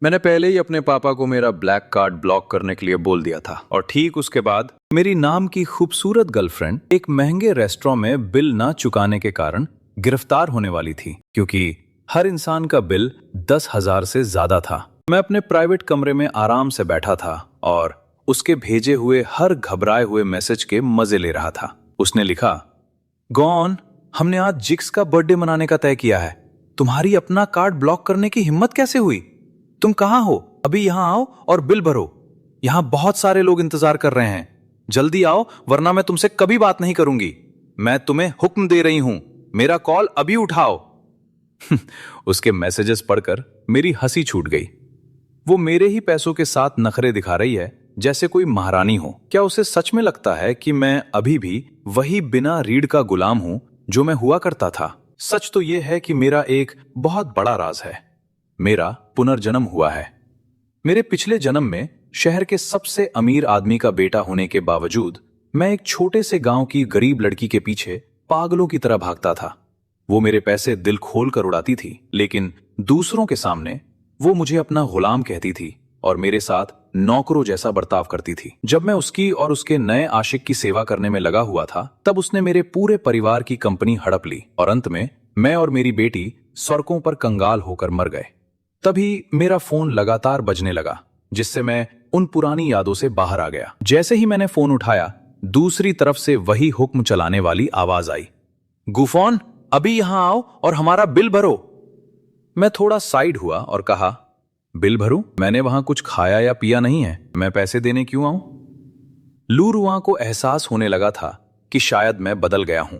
मैंने पहले ही अपने पापा को मेरा ब्लैक कार्ड ब्लॉक करने के लिए बोल दिया था और ठीक उसके बाद मेरी नाम की खूबसूरत गर्लफ्रेंड एक महंगे रेस्टोरेंट में बिल ना चुकाने के कारण गिरफ्तार होने वाली थी, क्योंकि हर इंसान का बिल 10,000 से ज्यादा था। मैं अपने प्राइवेट कमरे में आराम से बैठा था और उसके भेजे हुए हर घबराए हुए मैसेज के मजे ले रहा था। उसने लिखा, गॉन, हमने आज जिक्स का बर्थडे मनाने का तय किया है। तुम्हारी अपना कार्ड ब्लॉक करने की हिम्मत कैसे हुई? तुम कहां हो? अभी यहां आओ और बिल भरो। यहां बहुत सारे लोग इंतजार कर रहे हैं। जल्दी आओ वरना मैं तुमसे कभी बात नहीं करूंगी। मैं तुम्हें हुक्म दे रही हूं, मेरा कॉल अभी उठाओ। उसके मैसेजेस पढ़कर मेरी हंसी छूट गई। वो मेरे ही पैसों के साथ नखरे दिखा रही है जैसे कोई महारानी हो। क्या उसे सच में लगता है कि मैं अभी भी वही बिना रीढ़ का गुलाम हूं जो मैं हुआ करता था? सच तो यह है कि मेरा एक बहुत बड़ा राज है। मेरा पुनर्जन्म हुआ है। मेरे पिछले जन्म में शहर के सबसे अमीर आदमी का बेटा होने के बावजूद मैं एक छोटे से गांव की गरीब लड़की के पीछे पागलों की तरह भागता था। वो मेरे पैसे दिल खोल कर उड़ाती थी, लेकिन दूसरों के सामने वो मुझे अपना गुलाम कहती थी और मेरे साथ नौकरों जैसा बर्ताव करती थी। जब मैं उसकी और उसके नए आशिक की सेवा करने में लगा हुआ था, तब उसने मेरे पूरे परिवार की कंपनी हड़प ली और अंत में मैं और मेरी बेटी सड़कों पर कंगाल होकर मर गए। तभी मेरा फोन लगातार बजने लगा, जिससे मैं उन पुरानी यादों से बाहर आ गया। जैसे ही मैंने फोन उठाया, दूसरी तरफ से वही हुक्म चलाने वाली आवाज आई, गुफॉन, अभी यहां आओ और हमारा बिल भरो। मैं थोड़ा साइड हुआ और कहा, बिल भरूं? मैंने वहां कुछ खाया या पिया नहीं है, मैं पैसे देने क्यों आऊं? लूरुआ को एहसास होने लगा था कि शायद मैं बदल गया हूं।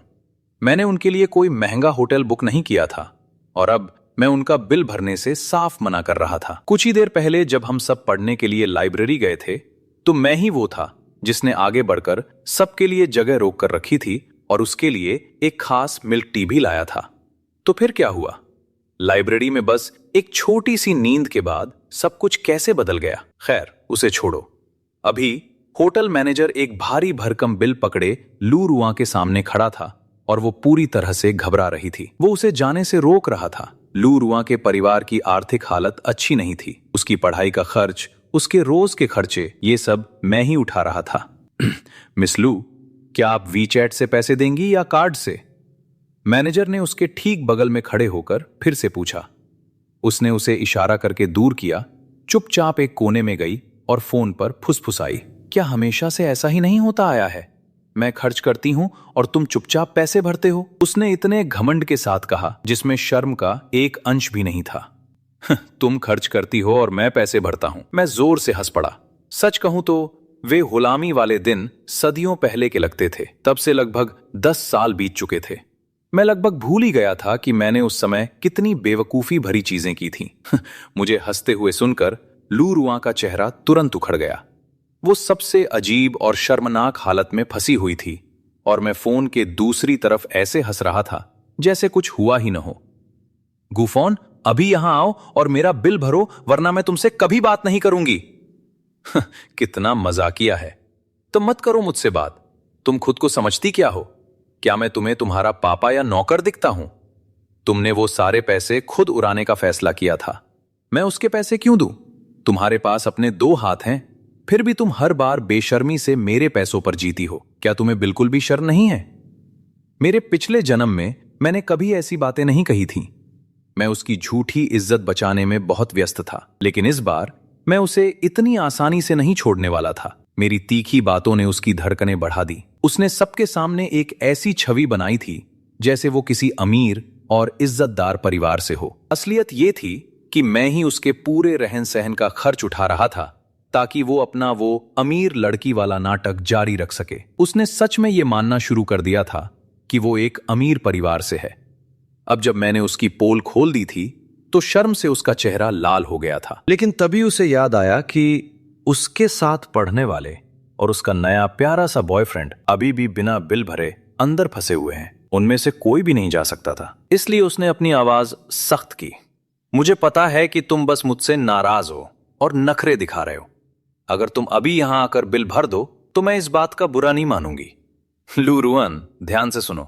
मैंने उनके लिए कोई महंगा होटल बुक नहीं किया था और अब मैं उनका बिल भरने से साफ मना कर रहा था। कुछ ही देर पहले जब हम सब पढ़ने के लिए लाइब्रेरी गए थे, तो मैं ही वो था जिसने आगे बढ़कर सबके लिए जगह रोक कर रखी थी और उसके लिए एक खास मिल्क टी भी लाया था। तो फिर क्या हुआ? लाइब्रेरी में बस एक छोटी सी नींद के बाद सब कुछ कैसे बदल गया? खैर, उसे छोड़ो। अभी होटल मैनेजर एक भारी भरकम बिल पकड़े लूरुआ के सामने खड़ा था और वो पूरी तरह से घबरा रही थी। वो उसे जाने से रोक रहा था। लूरुआ के परिवार की आर्थिक हालत अच्छी नहीं थी। उसकी पढ़ाई का खर्च, उसके रोज के खर्चे, ये सब मैं ही उठा रहा था। मिस लू, क्या आप वीचैट से पैसे देंगी या कार्ड से? मैनेजर ने उसके ठीक बगल में खड़े होकर फिर से पूछा। उसने उसे इशारा करके दूर किया, चुपचाप एक कोने में गई और फोन पर फुसफुसाई, क्या हमेशा से ऐसा ही नहीं होता आया है? मैं खर्च करती हूं और तुम चुपचाप पैसे भरते हो। उसने इतने घमंड के साथ कहा जिसमें शर्म का एक अंश भी नहीं था। तुम खर्च करती हो और मैं पैसे भरता हूं। मैं जोर से हंस पड़ा। सच कहूं तो वे गुलामी वाले दिन सदियों पहले के लगते थे। तब से लगभग 10 साल बीत चुके थे। मैं लगभग भूल ही गया था कि मैंने उस समय कितनी बेवकूफी भरी चीजें की थी। मुझे हंसते हुए सुनकर लूरुआ का चेहरा तुरंत उखड़ गया। वो सबसे अजीब और शर्मनाक हालत में फंसी हुई थी और मैं फोन के दूसरी तरफ ऐसे हंस रहा था जैसे कुछ हुआ ही न हो। गुफॉन, अभी यहां आओ और मेरा बिल भरो वरना मैं तुमसे कभी बात नहीं करूंगी। कितना मजाकिया है। तो मत करो मुझसे बात। तुम खुद को समझती क्या हो? क्या मैं तुम्हें तुम्हारा पापा या नौकर दिखता हूं? तुमने वो सारे पैसे खुद उड़ाने का फैसला किया था। मैं उसके पैसे क्यों दूं? तुम्हारे पास अपने 2 हाथ हैं, फिर भी तुम हर बार बेशर्मी से मेरे पैसों पर जीती हो। क्या तुम्हें बिल्कुल भी शर्म नहीं है? मेरे पिछले जन्म में मैंने कभी ऐसी बातें नहीं कही थी। मैं उसकी झूठी इज्जत बचाने में बहुत व्यस्त था, लेकिन इस बार मैं उसे इतनी आसानी से नहीं छोड़ने वाला था। मेरी तीखी बातों ने उसकी धड़कनें बढ़ा दी। उसने सबके सामने एक ऐसी छवि बनाई थी जैसे वो किसी अमीर और इज्जतदार परिवार से हो। असलियत ये थी कि मैं ही उसके पूरे रहन सहन का खर्च उठा रहा था ताकि वो अपना वो अमीर लड़की वाला नाटक जारी रख सके। उसने सच में ये मानना शुरू कर दिया था कि वो एक अमीर परिवार से है। अब जब मैंने उसकी पोल खोल दी थी तो शर्म से उसका चेहरा लाल हो गया था। लेकिन तभी उसे याद आया कि उसके साथ पढ़ने वाले और उसका नया प्यारा सा बॉयफ्रेंड अभी भी बिना बिल भरे अंदर फंसे हुए हैं। उनमें से कोई भी नहीं जा सकता था। इसलिए उसने अपनी आवाज सख्त की, मुझे पता है कि तुम बस मुझसे नाराज हो और नखरे दिखा रहे हो। अगर तुम अभी यहां आकर बिल भर दो तो मैं इस बात का बुरा नहीं मानूंगी। लूरुअन, ध्यान से सुनो।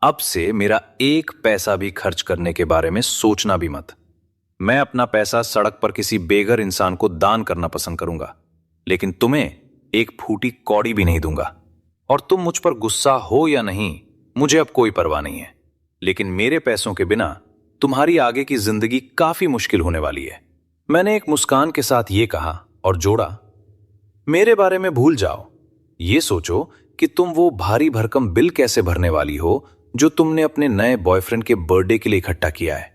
अब से मेरा एक पैसा भी खर्च करने के बारे में सोचना भी मत। मैं अपना पैसा सड़क पर किसी बेघर इंसान को दान करना पसंद करूंगा, लेकिन तुम्हें एक फूटी कौड़ी भी नहीं दूंगा। और तुम मुझ पर गुस्सा हो या नहीं, मुझे अब कोई परवाह नहीं है, लेकिन मेरे पैसों के बिना तुम्हारी आगे की जिंदगी काफी मुश्किल होने वाली है। मैंने एक मुस्कान के साथ ये कहा और जोड़ा, मेरे बारे में भूल जाओ। ये सोचो कि तुम वो भारी भरकम बिल कैसे भरने वाली हो जो तुमने अपने नए बॉयफ्रेंड के बर्थडे के लिए इकट्ठा किया है,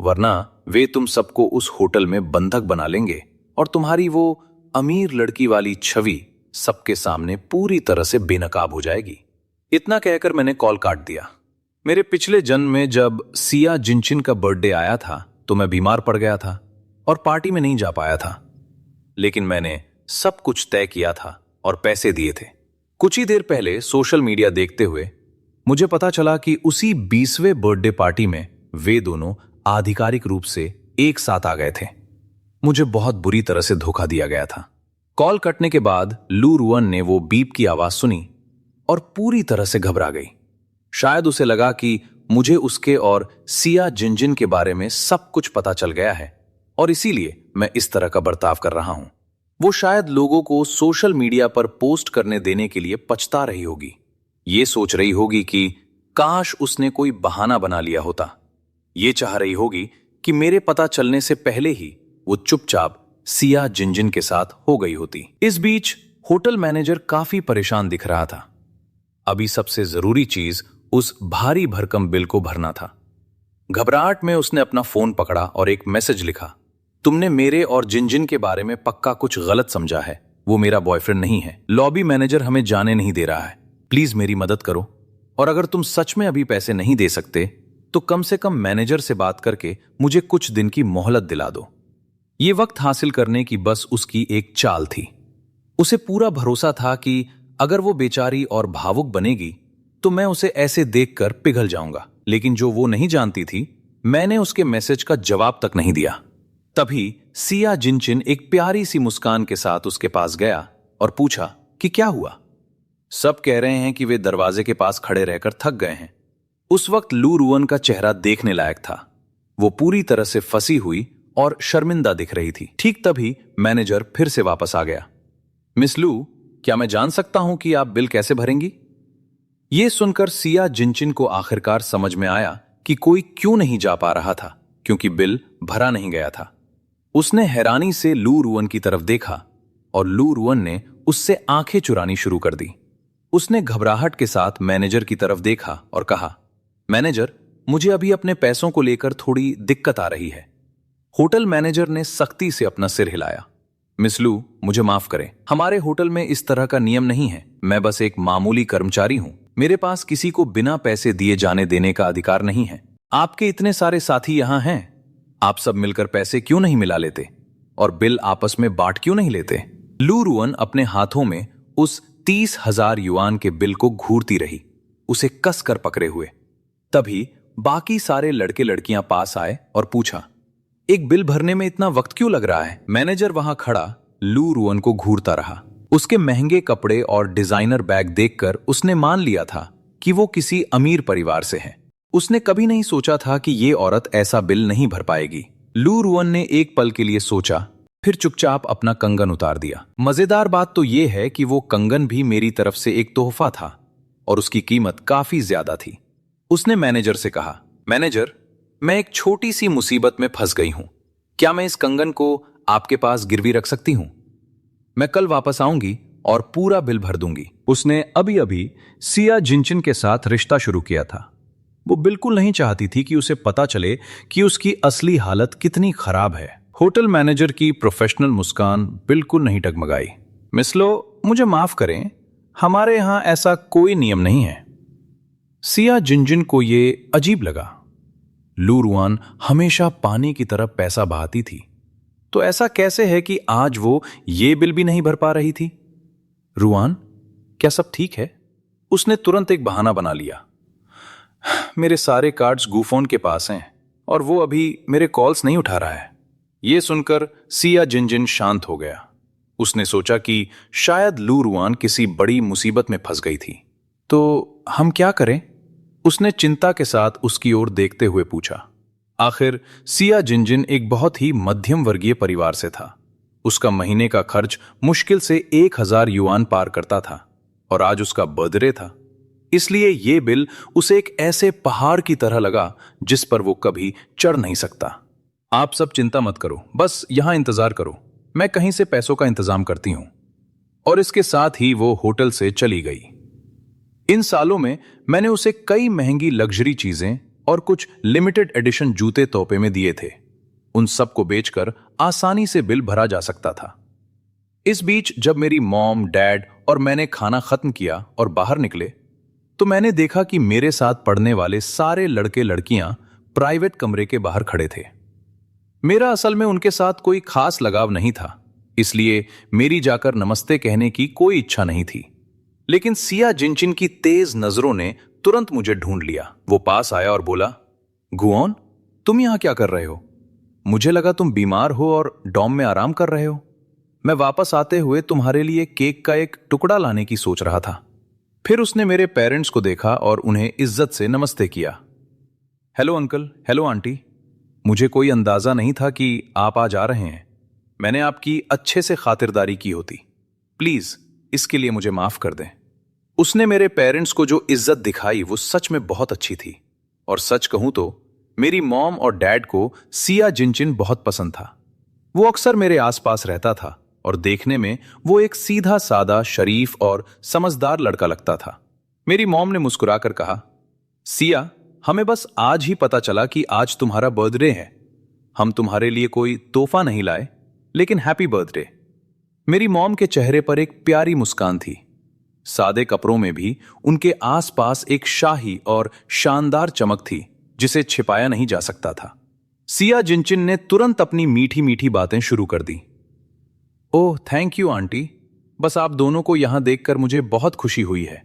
वरना वे तुम सबको उस होटल में बंधक बना लेंगे और तुम्हारी वो अमीर लड़की वाली छवि सबके सामने पूरी तरह से बेनकाब हो जाएगी। इतना कहकर मैंने कॉल काट दिया। मेरे पिछले जन्म में जब सिया जिनचिन का बर्थडे आया था तो मैं बीमार पड़ गया था और पार्टी में नहीं जा पाया था, लेकिन मैंने सब कुछ तय किया था और पैसे दिए थे। कुछ ही देर पहले सोशल मीडिया देखते हुए मुझे पता चला कि उसी 20वें बर्थडे पार्टी में वे दोनों आधिकारिक रूप से एक साथ आ गए थे। मुझे बहुत बुरी तरह से धोखा दिया गया था। कॉल कटने के बाद लू रुअन ने वो बीप की आवाज सुनी और पूरी तरह से घबरा गई। शायद उसे लगा कि मुझे उसके और सिया जिनजिन के बारे में सब कुछ पता चल गया है और इसीलिए मैं इस तरह का बर्ताव कर रहा हूं। वो शायद लोगों को सोशल मीडिया पर पोस्ट करने देने के लिए पछता रही होगी। ये सोच रही होगी कि काश उसने कोई बहाना बना लिया होता। ये चाह रही होगी कि मेरे पता चलने से पहले ही वो चुपचाप सिया जिनजिन के साथ हो गई होती। इस बीच होटल मैनेजर काफी परेशान दिख रहा था। अभी सबसे जरूरी चीज उस भारी भरकम बिल को भरना था। घबराहट में उसने अपना फोन पकड़ा और एक मैसेज लिखा, तुमने मेरे और जिनजिन के बारे में पक्का कुछ गलत समझा है। वो मेरा बॉयफ्रेंड नहीं है। लॉबी मैनेजर हमें जाने नहीं दे रहा है। प्लीज मेरी मदद करो, और अगर तुम सच में अभी पैसे नहीं दे सकते तो कम से कम मैनेजर से बात करके मुझे कुछ दिन की मोहलत दिला दो। ये वक्त हासिल करने की बस उसकी एक चाल थी। उसे पूरा भरोसा था कि अगर वो बेचारी और भावुक बनेगी तो मैं उसे ऐसे देखकर पिघल जाऊंगा, लेकिन जो वो नहीं जानती थी, मैंने उसके मैसेज का जवाब तक नहीं दिया। तभी सिया जिनचिन एक प्यारी सी मुस्कान के साथ उसके पास गया और पूछा कि क्या हुआ। सब कह रहे हैं कि वे दरवाजे के पास खड़े रहकर थक गए हैं। उस वक्त लू रुअन का चेहरा देखने लायक था। वो पूरी तरह से फंसी हुई और शर्मिंदा दिख रही थी। ठीक तभी मैनेजर फिर से वापस आ गया। मिस लू, क्या मैं जान सकता हूं कि आप बिल कैसे भरेंगी? यह सुनकर सिया जिनचिन को आखिरकार समझ में आया कि कोई क्यों नहीं जा पा रहा था, क्योंकि बिल भरा नहीं गया था। उसने हैरानी से लू रुअन की तरफ देखा और लू रुअन ने उससे आंखें चुरानी शुरू कर दी। उसने घबराहट के साथ मैनेजर की तरफ देखा और कहा, मैनेजर, मुझे अभी अपने पैसों को लेकर थोड़ी दिक्कत आ रही है। होटल मैनेजर ने सख्ती से अपना सिर हिलाया। मिस लू, मुझे माफ करें, हमारे होटल में इस तरह का नियम नहीं है। मैं बस एक मामूली कर्मचारी हूं। मेरे पास किसी को बिना पैसे दिए जाने देने का अधिकार नहीं है। आपके इतने सारे साथी यहां हैं, आप सब मिलकर पैसे क्यों नहीं मिला लेते और बिल आपस में बांट क्यों नहीं लेते? लू रुअन अपने हाथों में उस 30,000 युआन के बिल को घूरती रही, उसे कस कर पकड़े हुए। तभी बाकी सारे लड़के लड़कियां पास आए और पूछा, एक बिल भरने में इतना वक्त क्यों लग रहा है? मैनेजर वहां खड़ा लू रुअन को घूरता रहा। उसके महंगे कपड़े और डिजाइनर बैग देखकर उसने मान लिया था कि वो किसी अमीर परिवार से है। उसने कभी नहीं सोचा था कि ये औरत ऐसा बिल नहीं भर पाएगी। लू रुअन ने एक पल के लिए सोचा, फिर चुपचाप अपना कंगन उतार दिया। मजेदार बात तो यह है कि वो कंगन भी मेरी तरफ से एक तोहफा था और उसकी कीमत काफी ज्यादा थी। उसने मैनेजर से कहा, मैनेजर, मैं एक छोटी सी मुसीबत में फंस गई हूं। क्या मैं इस कंगन को आपके पास गिरवी रख सकती हूं? मैं कल वापस आऊंगी और पूरा बिल भर दूंगी। उसने अभी अभी सिया जिनचिन के साथ रिश्ता शुरू किया था। वो बिल्कुल नहीं चाहती थी कि उसे पता चले कि उसकी असली हालत कितनी खराब है। होटल मैनेजर की प्रोफेशनल मुस्कान बिल्कुल नहीं डगमगाई। मिस लो, मुझे माफ करें, हमारे यहां ऐसा कोई नियम नहीं है। सिया जिनजिन को ये अजीब लगा। लू रुआन हमेशा पानी की तरह पैसा बहाती थी, तो ऐसा कैसे है कि आज वो ये बिल भी नहीं भर पा रही थी? रुआन, क्या सब ठीक है? उसने तुरंत एक बहाना बना लिया। मेरे सारे कार्ड्स गूफोन के पास हैं और वो अभी मेरे कॉल्स नहीं उठा रहा है। यह सुनकर सिया जिनजिन शांत हो गया। उसने सोचा कि शायद लू रुआन किसी बड़ी मुसीबत में फंस गई थी। तो हम क्या करें? उसने चिंता के साथ उसकी ओर देखते हुए पूछा। आखिर सिया जिनजिन एक बहुत ही मध्यम वर्गीय परिवार से था। उसका महीने का खर्च मुश्किल से 1,000 युआन पार करता था और आज उसका बर्थडे था। इसलिए ये बिल उसे एक ऐसे पहाड़ की तरह लगा जिस पर वो कभी चढ़ नहीं सकता। आप सब चिंता मत करो, बस यहां इंतजार करो, मैं कहीं से पैसों का इंतजाम करती हूं। और इसके साथ ही वो होटल से चली गई। इन सालों में मैंने उसे कई महंगी लग्जरी चीजें और कुछ लिमिटेड एडिशन जूते तोहफे में दिए थे। उन सब को बेचकर आसानी से बिल भरा जा सकता था। इस बीच जब मेरी मॉम, डैड और मैंने खाना खत्म किया और बाहर निकले तो मैंने देखा कि मेरे साथ पढ़ने वाले सारे लड़के लड़कियां प्राइवेट कमरे के बाहर खड़े थे। मेरा असल में उनके साथ कोई खास लगाव नहीं था, इसलिए मेरी जाकर नमस्ते कहने की कोई इच्छा नहीं थी। लेकिन सिया जिनचिन की तेज नजरों ने तुरंत मुझे ढूंढ लिया। वो पास आया और बोला, गुओन, तुम यहां क्या कर रहे हो? मुझे लगा तुम बीमार हो और डॉम में आराम कर रहे हो। मैं वापस आते हुए तुम्हारे लिए केक का एक टुकड़ा लाने की सोच रहा था। फिर उसने मेरे पेरेंट्स को देखा और उन्हें इज्जत से नमस्ते किया। Hello uncle, hello aunty. मुझे कोई अंदाजा नहीं था कि आप आज आ रहे हैं। मैंने आपकी अच्छे से खातिरदारी की होती। प्लीज इसके लिए मुझे माफ कर दें। उसने मेरे पेरेंट्स को जो इज्जत दिखाई वो सच में बहुत अच्छी थी। और सच कहूं तो मेरी मॉम और डैड को सिया जिनचिन बहुत पसंद था। वो अक्सर मेरे आसपास रहता था और देखने में वो एक सीधा सादा, शरीफ और समझदार लड़का लगता था। मेरी मॉम ने मुस्कुराकर कहा, सिया, हमें बस आज ही पता चला कि आज तुम्हारा बर्थडे है। हम तुम्हारे लिए कोई तोहफा नहीं लाए, लेकिन हैप्पी बर्थडे। मेरी मॉम के चेहरे पर एक प्यारी मुस्कान थी। सादे कपड़ों में भी उनके आसपास एक शाही और शानदार चमक थी जिसे छिपाया नहीं जा सकता था। सिया जिनचिन ने तुरंत अपनी मीठी मीठी बातें शुरू कर दी। ओह थैंक यू आंटी, बस आप दोनों को यहां देखकर मुझे बहुत खुशी हुई है।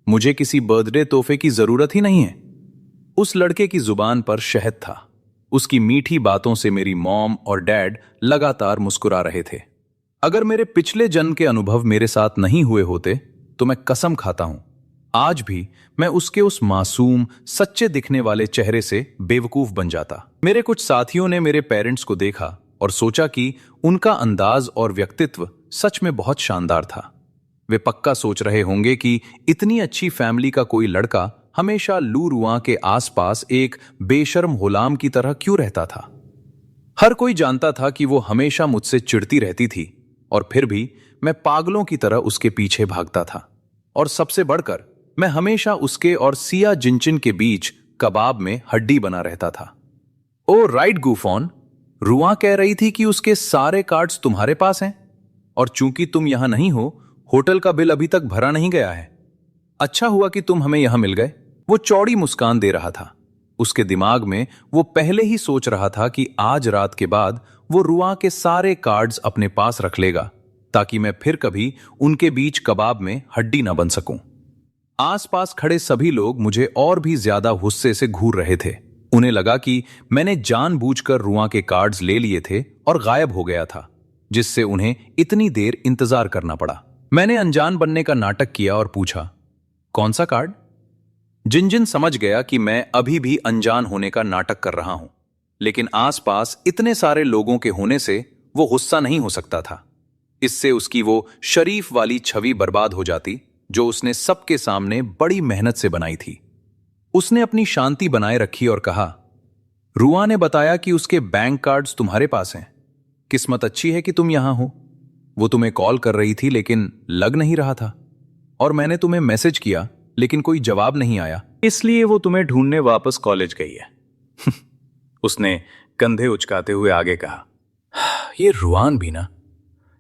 मुझे किसी बर्थडे तोहफे की जरूरत ही नहीं है। उस लड़के की जुबान पर शहद था। उसकी मीठी बातों से मेरी मॉम और डैड लगातार मुस्कुरा रहे थे। अगर मेरे पिछले जन्म के अनुभव मेरे साथ नहीं हुए होते तो मैं कसम खाता हूं आज भी मैं उसके उस मासूम, सच्चे दिखने वाले चेहरे से बेवकूफ बन जाता। मेरे कुछ साथियों ने मेरे पेरेंट्स को देखा और सोचा कि उनका अंदाज और व्यक्तित्व सच में बहुत शानदार था। वे पक्का सोच रहे होंगे कि इतनी अच्छी फैमिली का कोई लड़का हमेशा लू रुआं के आसपास एक बेशर्म गुलाम की तरह क्यों रहता था। हर कोई जानता था कि वो हमेशा मुझसे चिढ़ती रहती थी और फिर भी मैं पागलों की तरह उसके पीछे भागता था। और सबसे बढ़कर मैं हमेशा उसके और सिया जिनचिन के बीच कबाब में हड्डी बना रहता था। ओ राइट गूफॉन, रुआं कह रही थी कि उसके सारे कार्ड्स तुम्हारे पास हैं और चूंकि तुम यहां नहीं हो, होटल का बिल अभी तक भरा नहीं गया है। अच्छा हुआ कि तुम हमें यहां मिल गए। वो चौड़ी मुस्कान दे रहा था। उसके दिमाग में वो पहले ही सोच रहा था कि आज रात के बाद वो रुआं के सारे कार्ड्स अपने पास रख लेगा ताकि मैं फिर कभी उनके बीच कबाब में हड्डी ना बन सकूं। आसपास खड़े सभी लोग मुझे और भी ज्यादा गुस्से से घूर रहे थे। उन्हें लगा कि मैंने जानबूझकर रुआं के कार्ड्स ले लिए थे और गायब हो गया था, जिससे उन्हें इतनी देर इंतजार करना पड़ा। मैंने अनजान बनने का नाटक किया और पूछा, कौन सा कार्ड? जिनजिन समझ गया कि मैं अभी भी अनजान होने का नाटक कर रहा हूं, लेकिन आसपास इतने सारे लोगों के होने से वो गुस्सा नहीं हो सकता था। इससे उसकी वो शरीफ वाली छवि बर्बाद हो जाती जो उसने सबके सामने बड़ी मेहनत से बनाई थी। उसने अपनी शांति बनाए रखी और कहा, रुआं ने बताया कि उसके बैंक कार्ड्स तुम्हारे पास हैं। किस्मत अच्छी है कि तुम यहां हो। वो तुम्हें कॉल कर रही थी लेकिन लग नहीं रहा था और मैंने तुम्हें मैसेज किया लेकिन कोई जवाब नहीं आया, इसलिए वो तुम्हें ढूंढने वापस कॉलेज गई है। उसने कंधे उचकाते हुए आगे कहा, ये रुआन भी ना,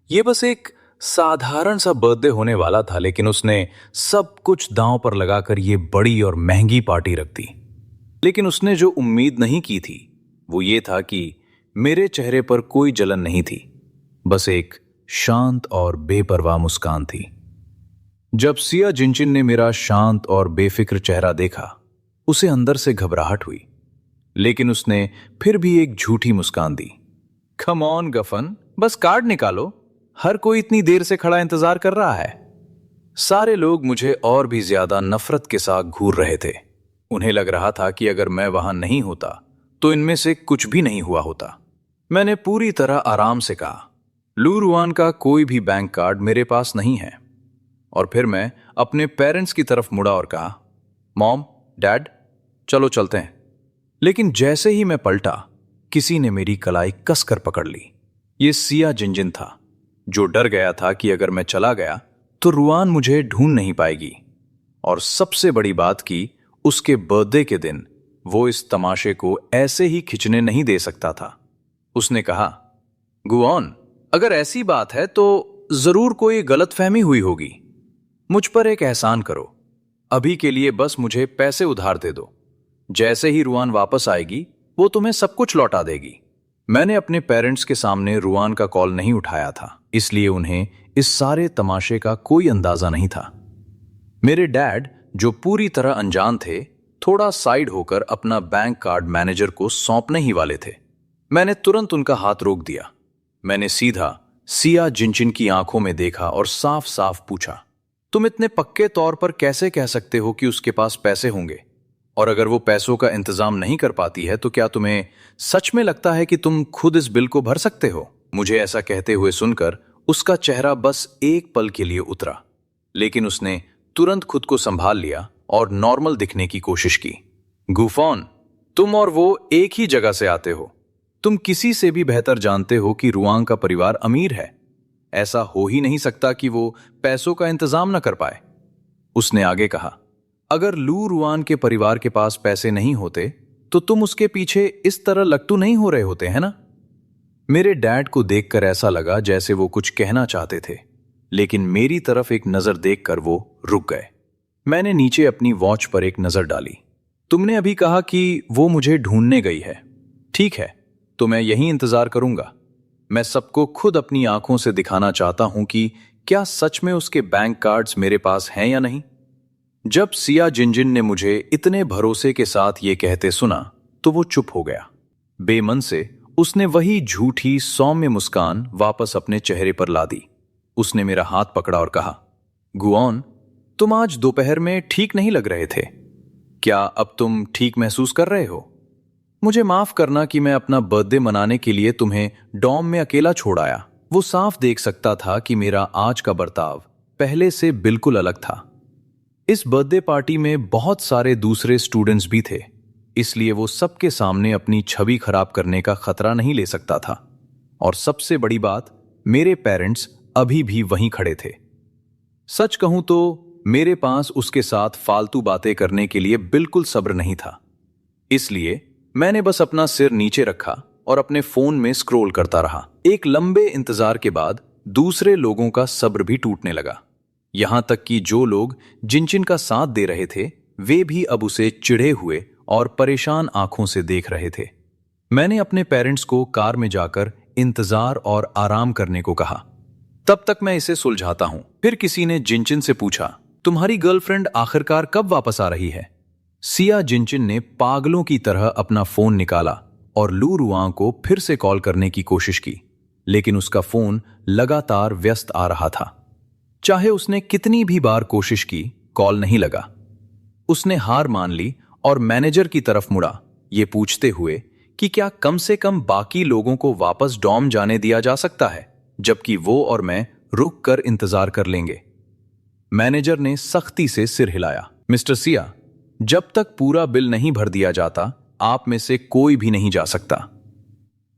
ये बस एक साधारण सा बर्थडे होने वाला था, लेकिन उसने सब कुछ दांव पर लगाकर ये बड़ी और महंगी पार्टी रख दी। लेकिन उसने जो उम्मीद नहीं की थी वो ये था कि मेरे चेहरे पर कोई जलन नहीं थी, बस एक शांत और बेपरवाह मुस्कान थी। जब सिया जिनचिन ने मेरा शांत और बेफिक्र चेहरा देखा, उसे अंदर से घबराहट हुई, लेकिन उसने फिर भी एक झूठी मुस्कान दी। कम ऑन गफन, बस कार्ड निकालो, हर कोई इतनी देर से खड़ा इंतजार कर रहा है। सारे लोग मुझे और भी ज्यादा नफरत के साथ घूर रहे थे। उन्हें लग रहा था कि अगर मैं वहां नहीं होता तो इनमें से कुछ भी नहीं हुआ होता। मैंने पूरी तरह आराम से कहा, लू रुआन का कोई भी बैंक कार्ड मेरे पास नहीं है। और फिर मैं अपने पेरेंट्स की तरफ मुड़ा और कहा, मॉम, डैड, चलो चलते हैं। लेकिन जैसे ही मैं पलटा, किसी ने मेरी कलाई कसकर पकड़ ली। ये सिया जिनजिन था, जो डर गया था कि अगर मैं चला गया तो रुआन मुझे ढूंढ नहीं पाएगी। और सबसे बड़ी बात कि उसके बर्थडे के दिन वो इस तमाशे को ऐसे ही खिंचने नहीं दे सकता था। उसने कहा, गुआन, अगर ऐसी बात है तो जरूर कोई गलतफहमी हुई होगी। मुझ पर एक एहसान करो, अभी के लिए बस मुझे पैसे उधार दे दो। जैसे ही रुआन वापस आएगी वो तुम्हें सब कुछ लौटा देगी। मैंने अपने पेरेंट्स के सामने रुआन का कॉल नहीं उठाया था, इसलिए उन्हें इस सारे तमाशे का कोई अंदाजा नहीं था। मेरे डैड, जो पूरी तरह अनजान थे, थोड़ा साइड होकर अपना बैंक कार्ड मैनेजर को सौंपने ही वाले थे। मैंने तुरंत उनका हाथ रोक दिया। मैंने सीधा सिया जिनजिन की आंखों में देखा और साफ साफ पूछा, तुम इतने पक्के तौर पर कैसे कह सकते हो कि उसके पास पैसे होंगे? और अगर वो पैसों का इंतजाम नहीं कर पाती है तो क्या तुम्हें सच में लगता है कि तुम खुद इस बिल को भर सकते हो? मुझे ऐसा कहते हुए सुनकर उसका चेहरा बस एक पल के लिए उतरा, लेकिन उसने तुरंत खुद को संभाल लिया और नॉर्मल दिखने की कोशिश की। गुफॉन, तुम और वो एक ही जगह से आते हो। तुम किसी से भी बेहतर जानते हो कि रुआन का परिवार अमीर है। ऐसा हो ही नहीं सकता कि वो पैसों का इंतजाम न कर पाए। उसने आगे कहा, अगर लू रुआन के परिवार के पास पैसे नहीं होते तो तुम उसके पीछे इस तरह लट्टू नहीं हो रहे होते, है ना? मेरे डैड को देखकर ऐसा लगा जैसे वो कुछ कहना चाहते थे, लेकिन मेरी तरफ एक नजर देखकर वो रुक गए। मैंने नीचे अपनी वॉच पर एक नजर डाली। तुमने अभी कहा कि वो मुझे ढूंढने गई है। ठीक है, तो मैं यहीं इंतजार करूंगा। मैं सबको खुद अपनी आंखों से दिखाना चाहता हूं कि क्या सच में उसके बैंक कार्ड्स मेरे पास हैं या नहीं। जब सिया जिनजिन ने मुझे इतने भरोसे के साथ ये कहते सुना तो वो चुप हो गया। बेमन से उसने वही झूठी सौम्य मुस्कान वापस अपने चेहरे पर ला दी। उसने मेरा हाथ पकड़ा और कहा, गुआन, तुम आज दोपहर में ठीक नहीं लग रहे थे। क्या अब तुम ठीक महसूस कर रहे हो? मुझे माफ करना कि मैं अपना बर्थडे मनाने के लिए तुम्हें डॉम में अकेला छोड़ आया। वो साफ देख सकता था कि मेरा आज का बर्ताव पहले से बिल्कुल अलग था। इस बर्थडे पार्टी में बहुत सारे दूसरे स्टूडेंट्स भी थे, इसलिए वो सबके सामने अपनी छवि खराब करने का खतरा नहीं ले सकता था। और सबसे बड़ी बात, मेरे पेरेंट्स अभी भी वहीं खड़े थे। सच कहूं तो मेरे पास उसके साथ फालतू बातें करने के लिए बिल्कुल सब्र नहीं था, इसलिए मैंने बस अपना सिर नीचे रखा और अपने फोन में स्क्रॉल करता रहा। एक लंबे इंतजार के बाद दूसरे लोगों का सब्र भी टूटने लगा, यहां तक कि जो लोग जिनजिन का साथ दे रहे थे वे भी अब उसे चिढ़े हुए और परेशान आंखों से देख रहे थे। मैंने अपने पेरेंट्स को कार में जाकर इंतजार और आराम करने को कहा, तब तक मैं इसे सुलझाता हूं। फिर किसी ने जिनजिन से पूछा, तुम्हारी गर्लफ्रेंड आखिरकार कब वापस आ रही है? सिया जिनजिन ने पागलों की तरह अपना फोन निकाला और लू रुआन को फिर से कॉल करने की कोशिश की, लेकिन उसका फोन लगातार व्यस्त आ रहा था। चाहे उसने कितनी भी बार कोशिश की, कॉल नहीं लगा। उसने हार मान ली और मैनेजर की तरफ मुड़ा, ये पूछते हुए कि क्या कम से कम बाकी लोगों को वापस डॉम जाने दिया जा सकता है, जबकि वो और मैं रुक कर इंतजार कर लेंगे। मैनेजर ने सख्ती से सिर हिलाया, मिस्टर सिया, जब तक पूरा बिल नहीं भर दिया जाता आप में से कोई भी नहीं जा सकता।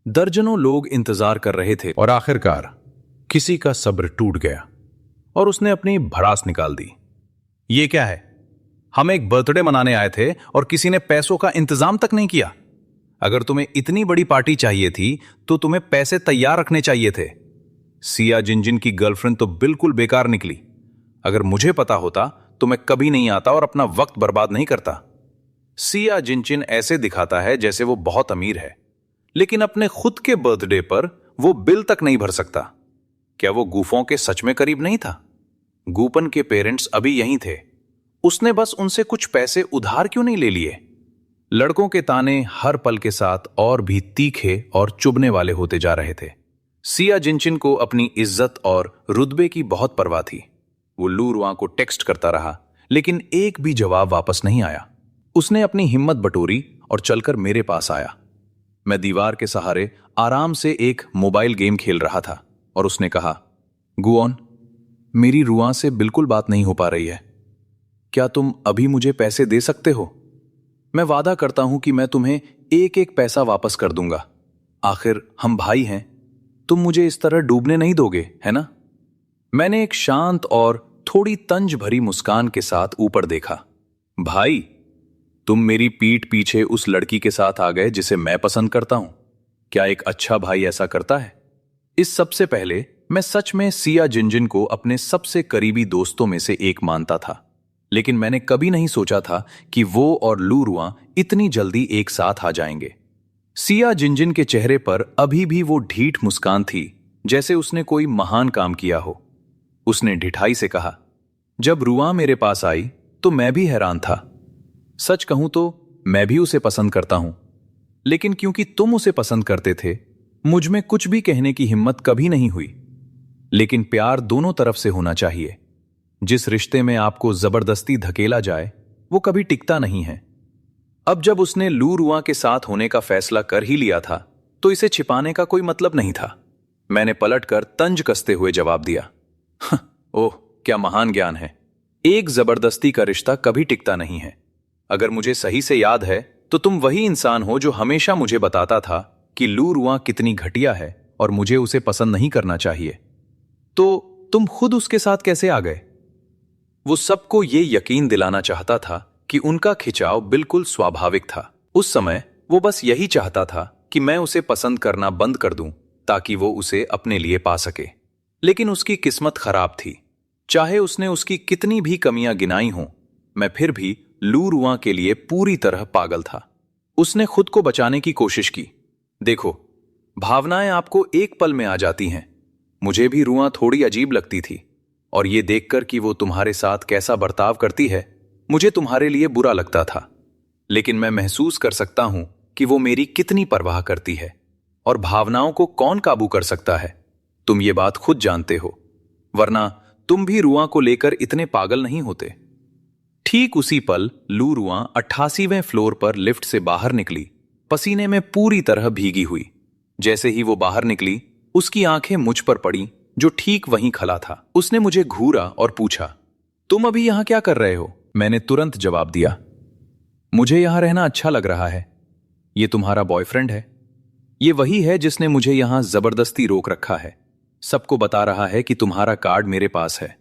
दर्जनों लोग इंतजार कर रहे थे और आखिरकार किसी का सब्र टूट गया और उसने अपनी भड़ास निकाल दी। ये क्या है? हम एक बर्थडे मनाने आए थे और किसी ने पैसों का इंतजाम तक नहीं किया। अगर तुम्हें इतनी बड़ी पार्टी चाहिए थी तो तुम्हें पैसे तैयार रखने चाहिए थे। सिया जिनजिन की गर्लफ्रेंड तो बिल्कुल बेकार निकली। अगर मुझे पता होता तो मैं कभी नहीं आता और अपना वक्त बर्बाद नहीं करता। सिया जिनजिन ऐसे दिखाता है जैसे वो बहुत अमीर है, लेकिन अपने खुद के बर्थडे पर वो बिल तक नहीं भर सकता। क्या वो गूफों के सच में करीब नहीं था? गूपन के पेरेंट्स अभी यहीं थे, उसने बस उनसे कुछ पैसे उधार क्यों नहीं ले लिए? लड़कों के ताने हर पल के साथ और भी तीखे और चुभने वाले होते जा रहे थे। सिया जिनजिन को अपनी इज्जत और रुतबे की बहुत परवाह थी। वो लू रुआन को टेक्स्ट करता रहा, लेकिन एक भी जवाब वापस नहीं आया। उसने अपनी हिम्मत बटोरी और चलकर मेरे पास आया। मैं दीवार के सहारे आराम से एक मोबाइल गेम खेल रहा था और उसने कहा, गुओन, मेरी रुआ से बिल्कुल बात नहीं हो पा रही है। क्या तुम अभी मुझे पैसे दे सकते हो? मैं वादा करता हूं कि मैं तुम्हें एक एक पैसा वापस कर दूंगा। आखिर हम भाई हैं, तुम मुझे इस तरह डूबने नहीं दोगे, है ना? मैंने एक शांत और थोड़ी तंज भरी मुस्कान के साथ ऊपर देखा। भाई, तुम मेरी पीठ पीछे उस लड़की के साथ आ गए जिसे मैं पसंद करता हूं। क्या एक अच्छा भाई ऐसा करता है? इस सबसे पहले मैं सच में सिया जिनजिन को अपने सबसे करीबी दोस्तों में से एक मानता था, लेकिन मैंने कभी नहीं सोचा था कि वो और लू रुआ इतनी जल्दी एक साथ आ जाएंगे। सिया जिनजिन के चेहरे पर अभी भी वो ढीठ मुस्कान थी, जैसे उसने कोई महान काम किया हो। उसने ढिठाई से कहा, जब रुआ मेरे पास आई तो मैं भी हैरान था। सच कहूं तो मैं भी उसे पसंद करता हूं, लेकिन क्योंकि तुम उसे पसंद करते थे, मुझ में कुछ भी कहने की हिम्मत कभी नहीं हुई। लेकिन प्यार दोनों तरफ से होना चाहिए। जिस रिश्ते में आपको जबरदस्ती धकेला जाए वो कभी टिकता नहीं है। अब जब उसने लू रुआ के साथ होने का फैसला कर ही लिया था तो इसे छिपाने का कोई मतलब नहीं था। मैंने पलटकर तंज कसते हुए जवाब दिया, ओह, क्या महान ज्ञान है। एक जबरदस्ती का रिश्ता कभी टिकता नहीं है। अगर मुझे सही से याद है तो तुम वही इंसान हो जो हमेशा मुझे बताता था कि लू रुआ कितनी घटिया है और मुझे उसे पसंद नहीं करना चाहिए। तो तुम खुद उसके साथ कैसे आ गए? वो सबको ये यकीन दिलाना चाहता था कि उनका खिंचाव बिल्कुल स्वाभाविक था। उस समय वो बस यही चाहता था कि मैं उसे पसंद करना बंद कर दूं ताकि वो उसे अपने लिए पा सके। लेकिन उसकी किस्मत खराब थी। चाहे उसने उसकी कितनी भी कमियां गिनाई हों, मैं फिर भी लू रुआ के लिए पूरी तरह पागल था। उसने खुद को बचाने की कोशिश की। देखो, भावनाएं आपको एक पल में आ जाती हैं। मुझे भी रुआ थोड़ी अजीब लगती थी, और ये देखकर कि वो तुम्हारे साथ कैसा बर्ताव करती है, मुझे तुम्हारे लिए बुरा लगता था। लेकिन मैं महसूस कर सकता हूं कि वो मेरी कितनी परवाह करती है, और भावनाओं को कौन काबू कर सकता है। तुम ये बात खुद जानते हो, वरना तुम भी रुआ को लेकर इतने पागल नहीं होते। ठीक उसी पल लू रुआ 88वें फ्लोर पर लिफ्ट से बाहर निकली, पसीने में पूरी तरह भीगी हुई। जैसे ही वो बाहर निकली, उसकी आंखें मुझ पर पड़ी जो ठीक वहीं खड़ा था। उसने मुझे घूरा और पूछा, तुम अभी यहां क्या कर रहे हो? मैंने तुरंत जवाब दिया, मुझे यहां रहना अच्छा लग रहा है। ये तुम्हारा बॉयफ्रेंड है? ये वही है जिसने मुझे यहां जबरदस्ती रोक रखा है। सबको बता रहा है कि तुम्हारा कार्ड मेरे पास है।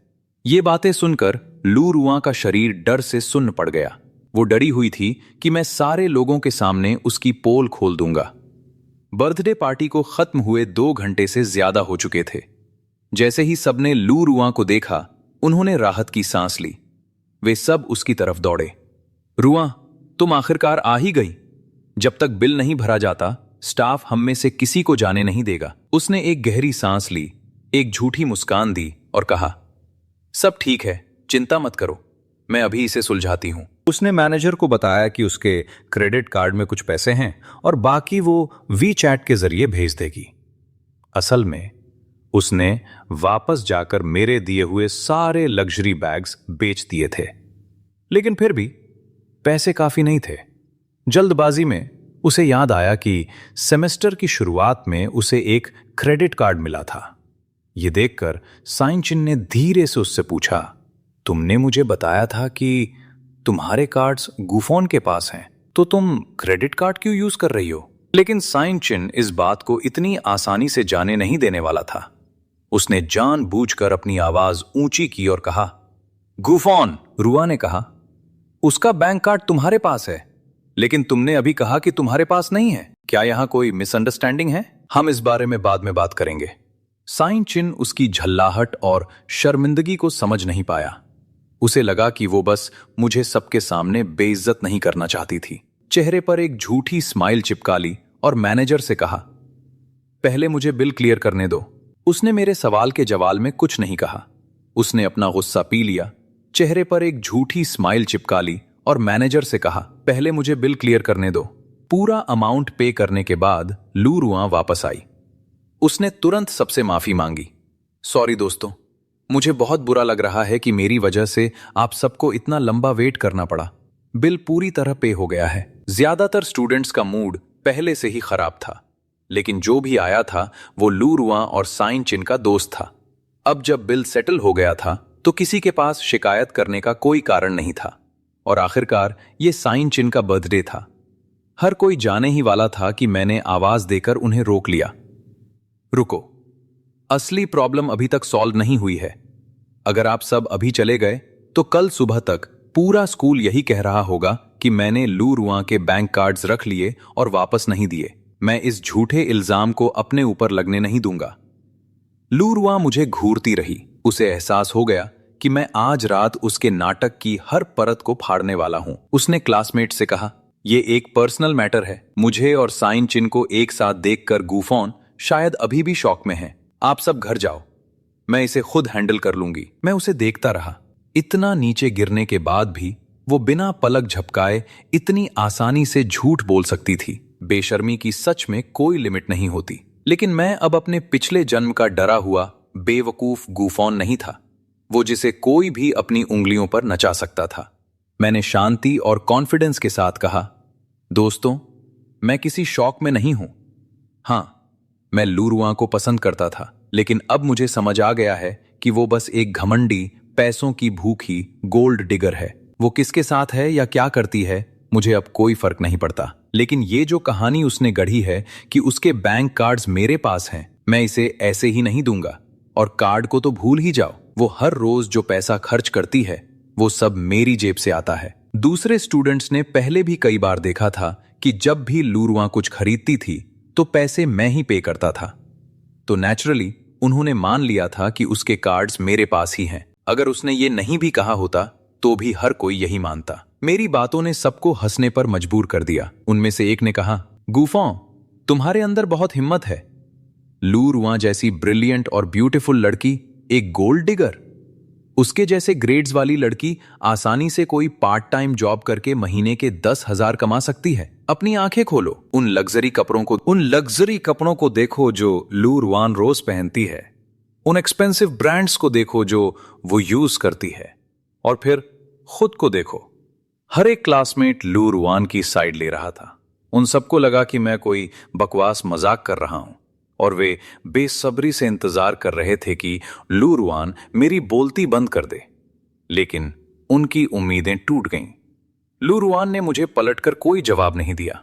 ये बातें सुनकर लू रुआ का शरीर डर से सुन्न पड़ गया। वो डरी हुई थी कि मैं सारे लोगों के सामने उसकी पोल खोल दूंगा। बर्थडे पार्टी को खत्म हुए 2 घंटे से ज्यादा हो चुके थे। जैसे ही सबने लू रुआ को देखा, उन्होंने राहत की सांस ली। वे सब उसकी तरफ दौड़े। रुआ, तुम आखिरकार आ ही गई। जब तक बिल नहीं भरा जाता, स्टाफ हम में से किसी को जाने नहीं देगा। उसने एक गहरी सांस ली, एक झूठी मुस्कान दी और कहा, सब ठीक है, चिंता मत करो, मैं अभी इसे सुलझाती हूं। उसने मैनेजर को बताया कि उसके क्रेडिट कार्ड में कुछ पैसे हैं और बाकी वो वीचैट के जरिए भेज देगी। असल में उसने वापस जाकर मेरे दिए हुए सारे लग्जरी बैग्स बेच दिए थे, लेकिन फिर भी पैसे काफी नहीं थे। जल्दबाजी में उसे याद आया कि सेमेस्टर की शुरुआत में उसे एक क्रेडिट कार्ड मिला था। यह देखकर साइंचिन ने धीरे से उससे पूछा, तुमने मुझे बताया था कि तुम्हारे कार्ड्स गुफोन के पास हैं, तो तुम क्रेडिट कार्ड क्यों यूज कर रही हो? लेकिन साइंचिन इस बात को इतनी आसानी से जाने नहीं देने वाला था। उसने जानबूझकर अपनी आवाज ऊंची की और कहा, गुफोन। रुआ ने कहा, उसका बैंक कार्ड तुम्हारे पास है, लेकिन तुमने अभी कहा कि तुम्हारे पास नहीं है। क्या यहां कोई मिसअंडरस्टैंडिंग है? हम इस बारे में बाद में बात करेंगे। साइंचिन उसकी झल्लाहट और शर्मिंदगी को समझ नहीं पाया। उसे लगा कि वो बस मुझे सबके सामने बेइज्जत नहीं करना चाहती थी। चेहरे पर एक झूठी स्माइल चिपका ली और मैनेजर से कहा, पहले मुझे बिल क्लियर करने दो। उसने मेरे सवाल के जवाब में कुछ नहीं कहा। उसने अपना गुस्सा पी लिया, चेहरे पर एक झूठी स्माइल चिपका ली और मैनेजर से कहा, पहले मुझे बिल क्लियर करने दो। पूरा अमाउंट पे करने के बाद लू रुआ वापस आई। उसने तुरंत सबसे माफी मांगी। सॉरी दोस्तों, मुझे बहुत बुरा लग रहा है कि मेरी वजह से आप सबको इतना लंबा वेट करना पड़ा। बिल पूरी तरह पे हो गया है। ज्यादातर स्टूडेंट्स का मूड पहले से ही खराब था, लेकिन जो भी आया था वो लू रुआन और साइन चिन का दोस्त था। अब जब बिल सेटल हो गया था तो किसी के पास शिकायत करने का कोई कारण नहीं था, और आखिरकार ये साइन चिन का बर्थडे था। हर कोई जाने ही वाला था कि मैंने आवाज देकर उन्हें रोक लिया। रुको, असली प्रॉब्लम अभी तक सॉल्व नहीं हुई है। अगर आप सब अभी चले गए तो कल सुबह तक पूरा स्कूल यही कह रहा होगा कि मैंने लू रुआन के बैंक कार्ड्स रख लिए और वापस नहीं दिए। मैं इस झूठे इल्जाम को अपने ऊपर लगने नहीं दूंगा। लू रुआन मुझे घूरती रही। उसे एहसास हो गया कि मैं आज रात उसके नाटक की हर परत को फाड़ने वाला हूं। उसने क्लासमेट से कहा, यह एक पर्सनल मैटर है। मुझे और साइन चिन को एक साथ देखकर गूफॉन शायद अभी भी शॉक में है। आप सब घर जाओ, मैं इसे खुद हैंडल कर लूंगी। मैं उसे देखता रहा। इतना नीचे गिरने के बाद भी वो बिना पलक झपकाए इतनी आसानी से झूठ बोल सकती थी। बेशर्मी की सच में कोई लिमिट नहीं होती। लेकिन मैं अब अपने पिछले जन्म का डरा हुआ बेवकूफ गूफॉन नहीं था, वो जिसे कोई भी अपनी उंगलियों पर नचा सकता था। मैंने शांति और कॉन्फिडेंस के साथ कहा, दोस्तों, मैं किसी शौक में नहीं हूं। हां, मैं लू रुआन को पसंद करता था, लेकिन अब मुझे समझ आ गया है कि वो बस एक घमंडी, पैसों की भूखी गोल्ड डिगर है। वो किसके साथ है या क्या करती है मुझे अब कोई फर्क नहीं पड़ता। लेकिन ये जो कहानी उसने गढ़ी है कि उसके बैंक कार्ड्स मेरे पास हैं, मैं इसे ऐसे ही नहीं दूंगा। और कार्ड को तो भूल ही जाओ, वो हर रोज जो पैसा खर्च करती है वो सब मेरी जेब से आता है। दूसरे स्टूडेंट्स ने पहले भी कई बार देखा था कि जब भी लू रुआन कुछ खरीदती थी तो पैसे मैं ही पे करता था। तो नेचुरली उन्होंने मान लिया था कि उसके कार्ड्स मेरे पास ही हैं। अगर उसने ये नहीं भी कहा होता तो भी हर कोई यही मानता। मेरी बातों ने सबको हंसने पर मजबूर कर दिया। उनमें से एक ने कहा, गूफॉन, तुम्हारे अंदर बहुत हिम्मत है। लू रुआन जैसी ब्रिलियंट और ब्यूटीफुल लड़की एक गोल्ड डिगर? उसके जैसे ग्रेड्स वाली लड़की आसानी से कोई पार्ट टाइम जॉब करके महीने के 10,000 कमा सकती है। अपनी आंखें खोलो, उन लग्जरी कपड़ों को देखो जो लू रुआन रोज पहनती है। उन एक्सपेंसिव ब्रांड्स को देखो जो वो यूज करती है। और फिर खुद को देखो। हर एक क्लासमेट लू रुआन की साइड ले रहा था। उन सबको लगा कि मैं कोई बकवास मजाक कर रहा हूं, और वे बेसब्री से इंतजार कर रहे थे कि लू रुआन मेरी बोलती बंद कर दे। लेकिन उनकी उम्मीदें टूट गईं। लू रुआन ने मुझे पलटकर कोई जवाब नहीं दिया।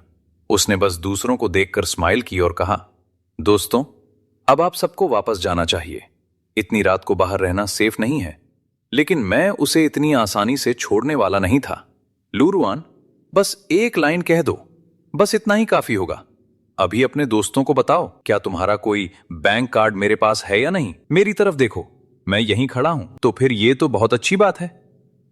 उसने बस दूसरों को देखकर स्माइल की और कहा, दोस्तों, अब आप सबको वापस जाना चाहिए। इतनी रात को बाहर रहना सेफ नहीं है। लेकिन मैं उसे इतनी आसानी से छोड़ने वाला नहीं था। लू रुआन, बस एक लाइन कह दो, बस इतना ही काफी होगा। अभी अपने दोस्तों को बताओ, क्या तुम्हारा कोई बैंक कार्ड मेरे पास है या नहीं? मेरी तरफ देखो, मैं यहीं खड़ा हूं। तो फिर ये तो बहुत अच्छी बात है,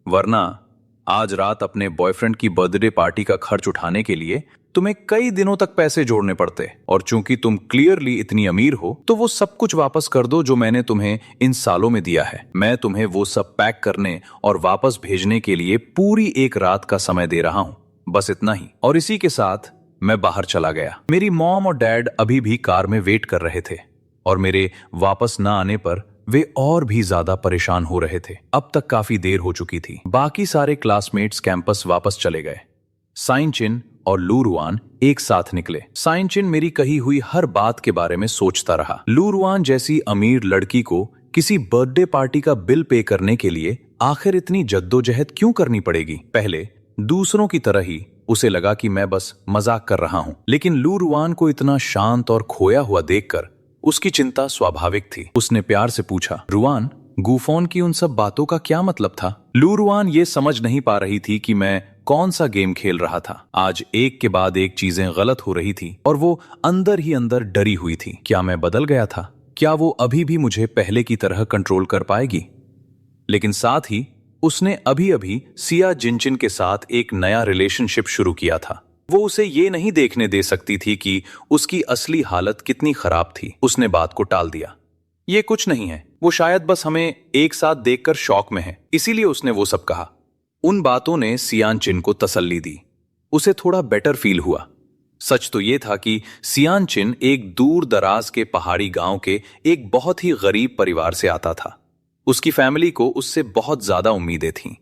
वरना आज रात अपने बॉयफ्रेंड की बर्थडे पार्टी का खर्च उठाने के लिए तुम्हें कई दिनों तक पैसे जोड़ने पड़ते। और चूंकि तुम क्लियरली इतनी अमीर हो तो वो सब कुछ वापस कर दो जो मैंने तुम्हें इन सालों में दिया है। मैं तुम्हें वो सब पैक करने और वापस भेजने के लिए पूरी एक रात का समय दे रहा हूं, बस इतना ही। और इसी के साथ मैं बाहर चला गया। मेरी मॉम और डैड अभी भी कार में वेट कर रहे थे, और मेरे वापस न आने पर वे और भी ज्यादा परेशान हो रहे थे। अब तक काफी देर हो चुकी थी। बाकी सारे क्लासमेट्स कैंपस वापस चले गए। साइन चिन और लू रुआन एक साथ निकले। साइन चिन मेरी कही हुई हर बात के बारे में सोचता रहा। लू रुआन जैसी अमीर लड़की को किसी बर्थडे पार्टी का बिल पे करने के लिए आखिर इतनी जद्दोजहद क्यों करनी पड़ेगी? पहले दूसरों की तरह ही उसे लगा कि मैं बस मजाक कर रहा हूं, लेकिन लू रुआन को इतना शांत और खोया हुआ देखकर उसकी चिंता स्वाभाविक थी। उसने प्यार से पूछा, रुआन, गूफॉन की उन सब बातों का क्या मतलब था? लू रुआन ये समझ नहीं पा रही थी कि मैं कौन सा गेम खेल रहा था। आज एक के बाद एक चीजें गलत हो रही थी और वो अंदर ही अंदर डरी हुई थी। क्या मैं बदल गया था? क्या वो अभी भी मुझे पहले की तरह कंट्रोल कर पाएगी? लेकिन साथ ही उसने अभी अभी सिया जिनचिन के साथ एक नया रिलेशनशिप शुरू किया था। वो उसे ये नहीं देखने दे सकती थी कि उसकी असली हालत कितनी खराब थी। उसने बात को टाल दिया। ये कुछ नहीं है, वो शायद बस हमें एक साथ देखकर शौक में है, इसीलिए उसने वो सब कहा। उन बातों ने सियान चिन को तसल्ली दी। उसे थोड़ा बेटर फील हुआ। सच तो ये था कि सियान चिन एक दूर दराज के पहाड़ी गांव के एक बहुत ही गरीब परिवार से आता था। उसकी फैमिली को उससे बहुत ज्यादा उम्मीदें थीं।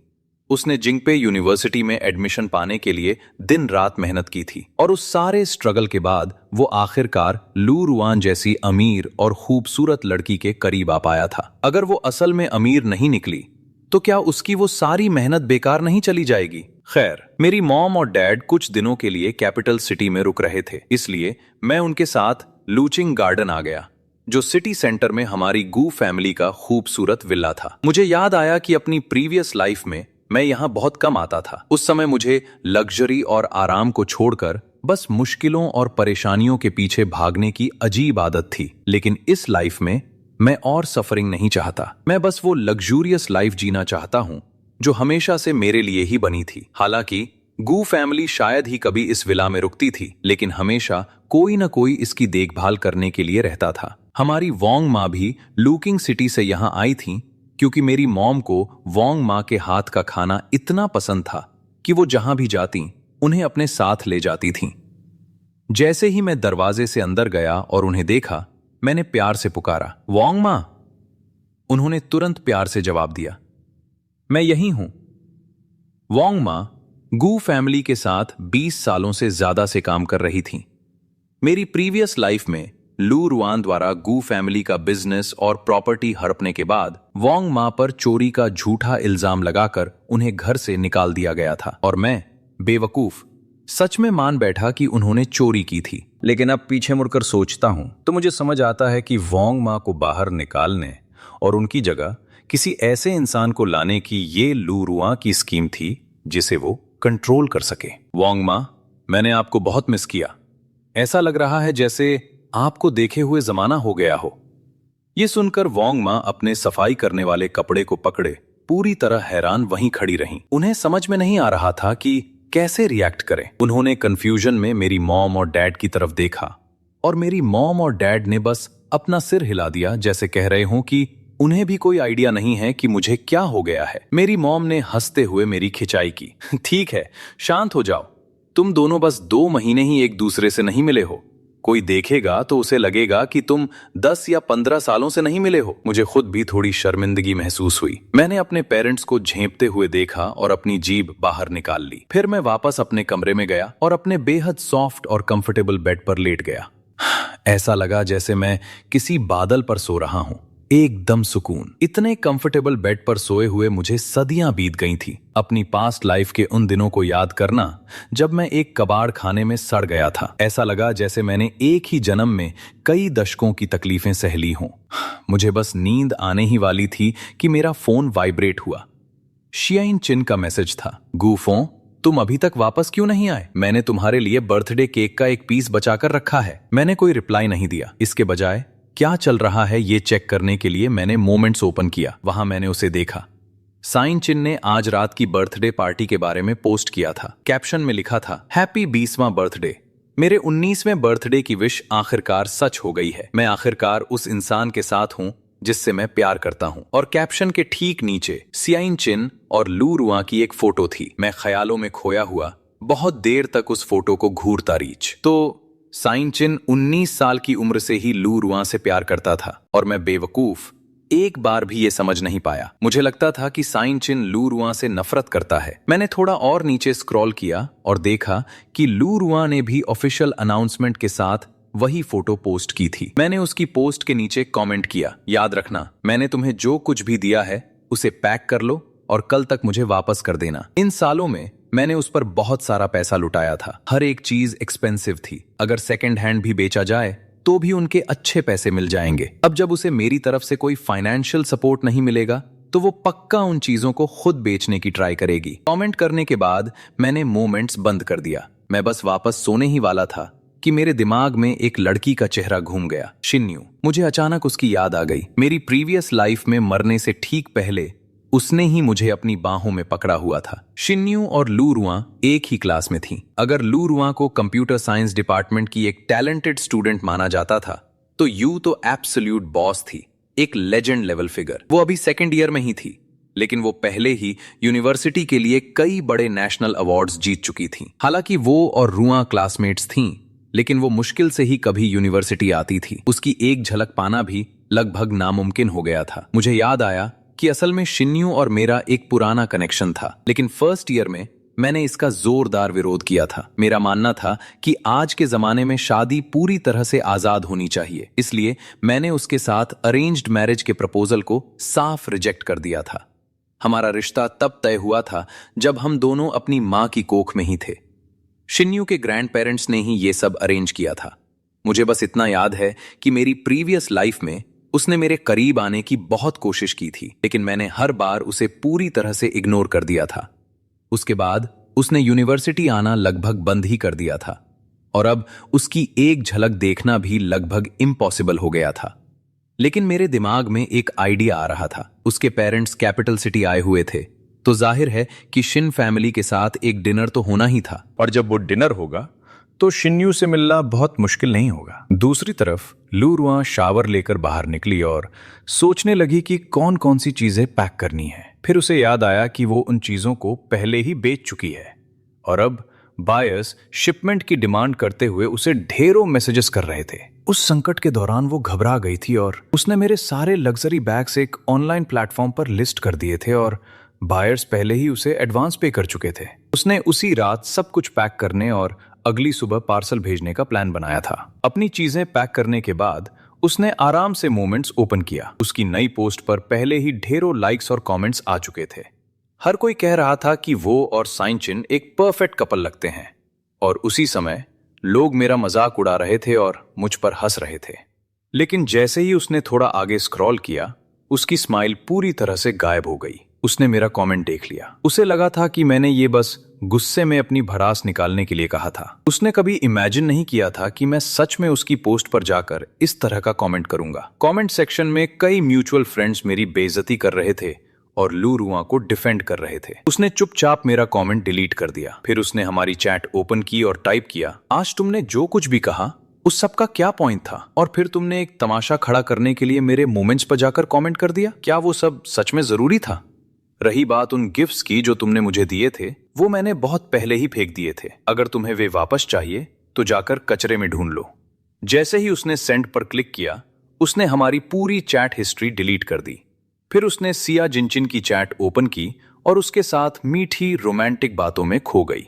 उसने जिंगपे यूनिवर्सिटी में एडमिशन पाने के लिए दिन रात मेहनत की थी और उस सारे स्ट्रगल के बाद वो आखिरकार लू रुआन जैसी अमीर और खूबसूरत लड़की के करीब आ पाया था। अगर वो असल में अमीर नहीं निकली तो क्या उसकी वो सारी मेहनत बेकार नहीं चली जाएगी? खैर, मेरी मॉम और डैड कुछ दिनों के लिए कैपिटल सिटी में रुक रहे थे, इसलिए मैं उनके साथ लूचिंग गार्डन आ गया, जो सिटी सेंटर में हमारी गू फैमिली का खूबसूरत विला था। मुझे याद आया कि अपनी प्रीवियस लाइफ में मैं यहाँ बहुत कम आता था। उस समय मुझे लग्जरी और आराम को छोड़कर बस मुश्किलों और परेशानियों के पीछे भागने की अजीब आदत थी। लेकिन इस लाइफ में मैं और सफरिंग नहीं चाहता। मैं बस वो लग्जूरियस लाइफ जीना चाहता हूँ जो हमेशा से मेरे लिए ही बनी थी। हालांकि गू फैमिली शायद ही कभी इस विला में रुकती थी, लेकिन हमेशा कोई न कोई इसकी देखभाल करने के लिए रहता था। हमारी वोंग माँ भी लूकिंग सिटी से यहाँ आई थी क्योंकि मेरी मॉम को वोंग माँ के हाथ का खाना इतना पसंद था कि वो जहां भी जाती उन्हें अपने साथ ले जाती थीं। जैसे ही मैं दरवाजे से अंदर गया और उन्हें देखा, मैंने प्यार से पुकारा, वोंग माँ। उन्होंने तुरंत प्यार से जवाब दिया, मैं यही हूं। वोंग माँ गू फैमिली के साथ 20 सालों से ज्यादा से काम कर रही थीं। मेरी प्रीवियस लाइफ में लू रुआन द्वारा गू फैमिली का बिजनेस और प्रॉपर्टी हड़पने के बाद वोंग माँ पर चोरी का झूठा इल्जाम लगाकर उन्हें घर से निकाल दिया गया था और मैं बेवकूफ सच में मान बैठा कि उन्होंने चोरी की थी। लेकिन अब पीछे मुड़कर सोचता हूं तो मुझे समझ आता है कि वोंग माँ को बाहर निकालने और उनकी जगह किसी ऐसे इंसान को लाने की ये लू रुआन की स्कीम थी जिसे वो कंट्रोल कर सके। वोंग माँ, मैंने आपको बहुत मिस किया। ऐसा लग रहा है जैसे आपको देखे हुए जमाना हो गया हो। ये सुनकर वोंग माँ अपने सफाई करने वाले कपड़े को पकड़े पूरी तरह हैरान वहीं खड़ी रहीं। उन्हें समझ में नहीं आ रहा था कि कैसे रिएक्ट करें। उन्होंने कंफ्यूजन में मेरी मॉम और डैड की तरफ देखा और मेरी मॉम और डैड ने बस अपना सिर हिला दिया, जैसे कह रहे हों कि उन्हें भी कोई आइडिया नहीं है कि मुझे क्या हो गया है। मेरी मॉम ने हंसते हुए मेरी खिंचाई की, ठीक है, शांत हो जाओ। तुम दोनों बस 2 महीने ही एक दूसरे से नहीं मिले हो। कोई देखेगा तो उसे लगेगा कि तुम 10 या 15 सालों से नहीं मिले हो। मुझे खुद भी थोड़ी शर्मिंदगी महसूस हुई। मैंने अपने पेरेंट्स को झेंपते हुए देखा और अपनी जीभ बाहर निकाल ली। फिर मैं वापस अपने कमरे में गया और अपने बेहद सॉफ्ट और कंफर्टेबल बेड पर लेट गया। ऐसा लगा जैसे मैं किसी बादल पर सो रहा हूं, एकदम सुकून। इतने कंफर्टेबल बेड पर सोए हुए मुझे सदियां बीत गई थी। अपनी पास्ट लाइफ के उन दिनों को याद करना जब मैं एक कबाड़ खाने में सड़ गया था। ऐसा लगा जैसे मैंने एक ही जन्म में कई दशकों की तकलीफें सह ली हों। मुझे बस नींद आने ही वाली थी कि मेरा फोन वाइब्रेट हुआ। शियाइन चिन का मैसेज था, गूफो, तुम अभी तक वापस क्यों नहीं आए? मैंने तुम्हारे लिए बर्थडे केक का एक पीस बचाकर रखा है। मैंने कोई रिप्लाई नहीं दिया। इसके बजाय क्या चल रहा है ये चेक करने के लिए मैंने मोमेंट्स ओपन किया। वहां मैंने उसे देखा। साइन चिन ने आज रात की बर्थडे पार्टी के बारे में पोस्ट किया था। कैप्शन में लिखा था, हैप्पी 20वां बर्थडे। मेरे 19वें बर्थडे की विश आखिरकार सच हो गई है। मैं आखिरकार उस इंसान के साथ हूं जिससे मैं प्यार करता हूं। और कैप्शन के ठीक नीचे सियाइन चिन और लू रुआन की एक फोटो थी। मैं ख्यालों में खोया हुआ बहुत देर तक उस फोटो को घूरता रीच। तो साइन चिन 19 साल की उम्र से ही लू रुआन से प्यार करता था और मैं बेवकूफ एक बार भी ये समझ नहीं पाया। मुझे लगता था कि साइन चिन लू रुआन से नफरत करता है। मैंने थोड़ा और नीचे स्क्रॉल किया और देखा कि लू रुआन ने भी ऑफिशियल अनाउंसमेंट के साथ वही फोटो पोस्ट की थी। मैंने उसकी पोस्ट के नीचे कमेंट किया, याद रखना, मैंने तुम्हें जो कुछ भी दिया है उसे पैक कर लो और कल तक मुझे वापस कर देना। इन सालों में मैंने उस पर बहुत सारा पैसा लुटाया था। हर एक चीज एक्सपेंसिव थी। अगर सेकंड हैंड भी बेचा जाए तो भी उनके अच्छे पैसे मिल जाएंगे। अब जब उसे मेरी तरफ से कोई फाइनेंशियल सपोर्ट नहीं मिलेगा तो वो पक्का उन चीजों को खुद बेचने की ट्राई करेगी। कमेंट करने के बाद मैंने मोमेंट्स बंद कर दिया। मैं बस वापस सोने ही वाला था कि मेरे दिमाग में एक लड़की का चेहरा घूम गया, शिन्यू। मुझे अचानक उसकी याद आ गई। मेरी प्रीवियस लाइफ में मरने से ठीक पहले उसने ही मुझे अपनी बाहों में पकड़ा हुआ था। शिन्यू और लू रुआन एक ही क्लास में थी। अगर लू रुआन को कंप्यूटर साइंस डिपार्टमेंट की एक टैलेंटेड स्टूडेंट माना जाता था तो यू तो एब्सोल्यूट बॉस थी, एक लेजेंड लेवल फिगर। वो अभी सेकेंड ईयर में ही थी, लेकिन वो पहले ही यूनिवर्सिटी के लिए कई बड़े नेशनल अवार्ड्स जीत चुकी थी। हालांकि वो और रुआन क्लासमेट्स थीं, लेकिन वो मुश्किल से ही कभी यूनिवर्सिटी आती थी। उसकी एक झलक पाना भी लगभग नामुमकिन हो गया था। मुझे याद आया कि असल में शिन्यू और मेरा एक पुराना कनेक्शन था, लेकिन फर्स्ट ईयर में मैंने इसका जोरदार विरोध किया था। मेरा मानना था कि आज के जमाने में शादी पूरी तरह से आजाद होनी चाहिए, इसलिए मैंने उसके साथ अरेंज्ड मैरिज के प्रपोजल को साफ रिजेक्ट कर दिया था। हमारा रिश्ता तब तय हुआ था जब हम दोनों अपनी माँ की कोख में ही थे। शिन्यू के ग्रैंड पेरेंट्स ने ही ये सब अरेंज किया था। मुझे बस इतना याद है कि मेरी प्रीवियस लाइफ में उसने मेरे करीब आने की बहुत कोशिश की थी, लेकिन मैंने हर बार उसे पूरी तरह से इग्नोर कर दिया था। उसके बाद उसने यूनिवर्सिटी आना लगभग बंद ही कर दिया था और अब उसकी एक झलक देखना भी लगभग इम्पॉसिबल हो गया था। लेकिन मेरे दिमाग में एक आइडिया आ रहा था। उसके पेरेंट्स कैपिटल सिटी आए हुए थे, तो जाहिर है कि शिन फैमिली के साथ एक डिनर तो होना ही था, और जब वो डिनर होगा तो शिन्यू से मिलना बहुत मुश्किल नहीं होगा। दूसरी तरफ लू रुआ शावर लेकर बाहर निकली और सोचने लगी कि कौन कौन सी चीजें पैक करनी है। फिर उसे याद आया कि वो उन चीजों को पहले ही बेच चुकी है और अब बायर्स शिपमेंट की डिमांड करते हुए उसे ढेरों मैसेजेस कर रहे थे। उस संकट के दौरान वो घबरा गई थी और उसने मेरे सारे लग्जरी बैग्स एक ऑनलाइन प्लेटफॉर्म पर लिस्ट कर दिए थे और बायर्स पहले ही उसे एडवांस पे कर चुके थे। उसने उसी रात सब कुछ पैक करने और अगली सुबह पार्सल भेजने का प्लान बनाया था। अपनी चीजें पैक करने के बाद उसने आराम से मोमेंट्स ओपन किया। उसकी नई पोस्ट पर पहले ही ढेरों लाइक्स और कमेंट्स आ चुके थे। हर कोई कह रहा था कि वो और साइंचिन एक परफेक्ट कपल लगते हैं, और उसी समय लोग मेरा मजाक उड़ा रहे थे और मुझ पर हंस रहे थे। लेकिन जैसे ही उसने थोड़ा आगे स्क्रॉल किया, उसकी स्माइल पूरी तरह से गायब हो गई। उसने मेरा कमेंट देख लिया। उसे लगा था कि मैंने ये बस गुस्से में अपनी भड़ास निकालने के लिए कहा था। उसने कभी इमेजिन नहीं किया था कि मैं सच में उसकी पोस्ट पर जाकर इस तरह का कमेंट करूंगा। कमेंट सेक्शन में कई म्यूचुअल फ्रेंड्स मेरी बेइज्जती कर रहे थे और लू रुआ को डिफेंड कर रहे थे। उसने चुपचाप मेरा कमेंट डिलीट कर दिया। फिर उसने हमारी चैट ओपन की और टाइप किया, आज तुमने जो कुछ भी कहा उस सब का क्या पॉइंट था? और फिर तुमने एक तमाशा खड़ा करने के लिए मेरे मोमेंट्स पर जाकर कमेंट कर दिया। क्या वो सब सच में जरूरी था? रही बात उन गिफ्ट्स की जो तुमने मुझे दिए थे, वो मैंने बहुत पहले ही फेंक दिए थे। अगर तुम्हें वे वापस चाहिए तो जाकर कचरे में ढूंढ लो। जैसे ही उसने सेंड पर क्लिक किया, उसने हमारी पूरी चैट हिस्ट्री डिलीट कर दी। फिर उसने सिया जिनचिन की चैट ओपन की और उसके साथ मीठी रोमांटिक बातों में खो गई।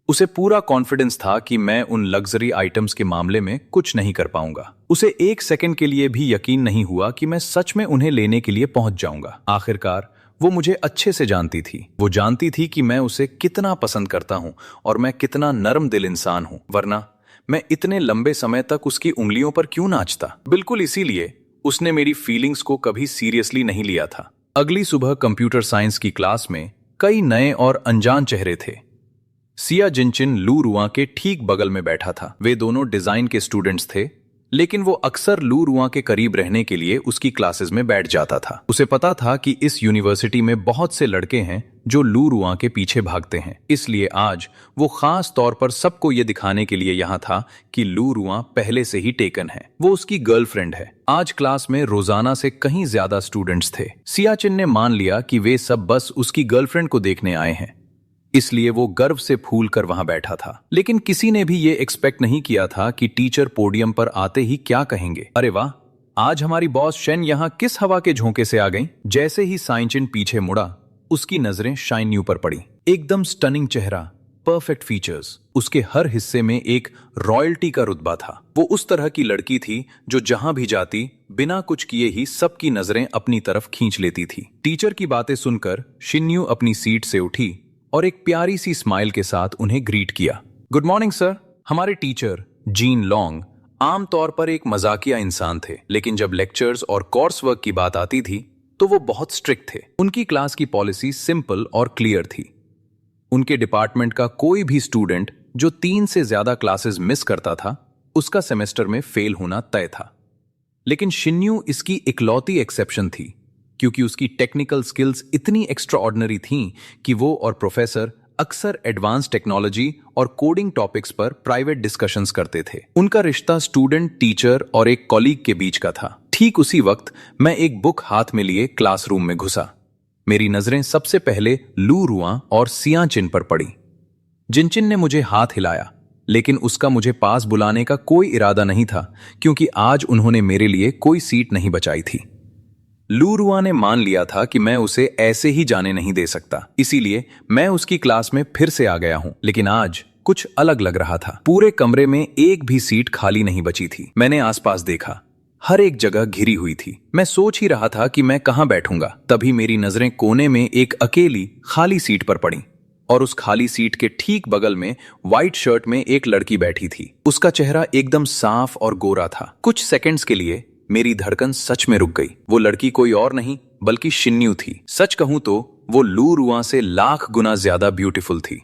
उसे पूरा कॉन्फिडेंस था कि मैं उन लग्जरी आइटम्स के मामले में कुछ नहीं कर पाऊंगा। उसे एक सेकंड के लिए भी यकीन नहीं हुआ कि मैं सच में उन्हें लेने के लिए पहुंच जाऊंगा। आखिरकार वो मुझे अच्छे से जानती थी। वो जानती थी कि मैं उसे कितना पसंद करता हूं और मैं कितना नरम दिल इंसान हूं, वरना मैं इतने लंबे समय तक उसकी उंगलियों पर क्यों नाचता। बिल्कुल इसीलिए उसने मेरी फीलिंग्स को कभी सीरियसली नहीं लिया था। अगली सुबह कंप्यूटर साइंस की क्लास में कई नए और अनजान चेहरे थे। सिया जिनचिन लू रुआ के ठीक बगल में बैठा था। वे दोनों डिजाइन के स्टूडेंट्स थे, लेकिन वो अक्सर लू रुआ के करीब रहने के लिए उसकी क्लासेस में बैठ जाता था। उसे पता था कि इस यूनिवर्सिटी में बहुत से लड़के हैं जो लू रुआ के पीछे भागते हैं, इसलिए आज वो खास तौर पर सबको ये दिखाने के लिए यहाँ था कि लू रुआ पहले से ही टेकन है। वो उसकी गर्लफ्रेंड है। आज क्लास में रोजाना से कहीं ज्यादा स्टूडेंट्स थे। सियाचिन ने मान लिया कि वे सब बस उसकी गर्लफ्रेंड को देखने आए हैं, इसलिए वो गर्व से फूल कर वहां बैठा था। लेकिन किसी ने भी ये एक्सपेक्ट नहीं किया था कि टीचर पोडियम पर आते ही क्या कहेंगे, अरे वाह, आज हमारी बॉस शेन यहाँ किस हवा के झोंके से आ गई। जैसे ही साइंचिन पीछे मुड़ा, उसकी नजरें शाइन्यू पर पड़ी। एकदम स्टनिंग चेहरा, परफेक्ट फीचर्स, उसके हर हिस्से में एक रॉयल्टी का रुतबा था। वो उस तरह की लड़की थी जो जहां भी जाती बिना कुछ किए ही सबकी नजरें अपनी तरफ खींच लेती थी। टीचर की बातें सुनकर शिन्यू अपनी सीट से उठी और एक प्यारी सी स्माइल के साथ उन्हें ग्रीट किया। Good morning sir. हमारे टीचर जीन लॉन्ग आमतौर पर एक मजाकिया इंसान थे, लेकिन जब लेक्चर्स और कोर्स वर्क की बात आती थी तो वो बहुत स्ट्रिक्ट थे। उनकी क्लास की पॉलिसी सिंपल और क्लियर थी। उनके डिपार्टमेंट का कोई भी स्टूडेंट जो 3 से ज्यादा क्लासेस मिस करता था, उसका सेमेस्टर में फेल होना तय था। लेकिन शिन्यू इसकी इकलौती एक्सेप्शन थी, क्योंकि उसकी टेक्निकल स्किल्स इतनी एक्स्ट्राऑर्डिनरी थीं कि वो और प्रोफेसर अक्सर एडवांस टेक्नोलॉजी और कोडिंग टॉपिक्स पर प्राइवेट डिस्कशंस करते थे। उनका रिश्ता स्टूडेंट, टीचर और एक कॉलीग के बीच का था। ठीक उसी वक्त मैं एक बुक हाथ में लिए क्लासरूम में घुसा। मेरी नजरें सबसे पहले लू रुआ और सियाचिन पर पड़ी। जिनचिन ने मुझे हाथ हिलाया, लेकिन उसका मुझे पास बुलाने का कोई इरादा नहीं था, क्योंकि आज उन्होंने मेरे लिए कोई सीट नहीं बचाई थी। लूरुआ ने मान लिया था कि मैं उसे ऐसे ही जाने नहीं दे सकता, इसीलिए मैं उसकी क्लास में फिर से आ गया हूँ। लेकिन आज कुछ अलग लग रहा था। पूरे कमरे में एक भी सीट खाली नहीं बची थी। मैंने आसपास देखा, हर एक जगह घिरी हुई थी। मैं सोच ही रहा था कि मैं कहाँ बैठूंगा, तभी मेरी नजरें कोने में एक अकेली खाली सीट पर पड़ी और उस खाली सीट के ठीक बगल में व्हाइट शर्ट में एक लड़की बैठी थी। उसका चेहरा एकदम साफ और गोरा था। कुछ सेकंड्स के लिए मेरी धड़कन सच में रुक गई। वो लड़की कोई और नहीं बल्कि शिन्यू थी। सच कहूं तो वो लूरुआ से लाख गुना ज्यादा ब्यूटीफुल थी।